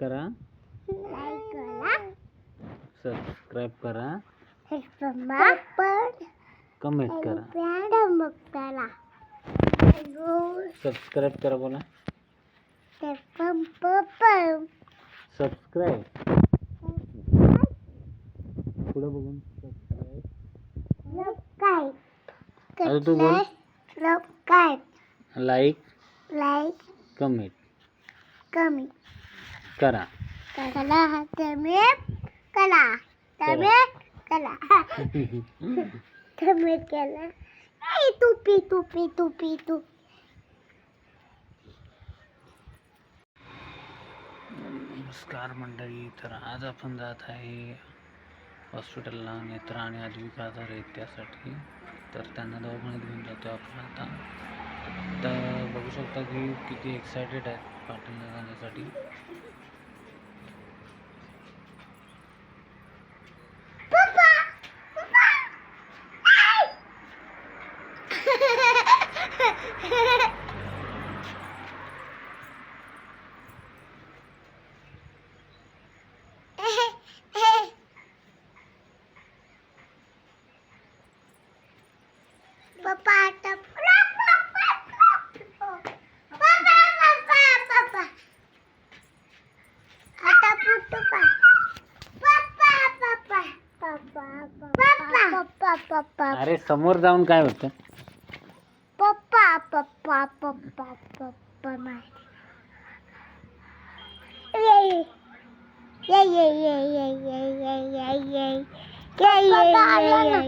करा, लाईक करा, सबस्क्राईब करा, कमेंट करा. करा. सबस्क्राईब करा बोला. सबस्क्राईब पुढे बघून सबस्क्राईब. आता तू बोल. लाईक कमेंट करा. नमस्कार मंडळी. तर आज आपण जात आहे हॉस्पिटलला. नेत्र आणि आजीविका आजार आहेत त्यासाठी. तर त्यांना दवाखान्यात घेऊन जातो आपण आता. तर बघू शकता की किती एक्सायटेड आहेत पाटीलला जाण्यासाठी. अरे समोर जाऊन काय होतं? ये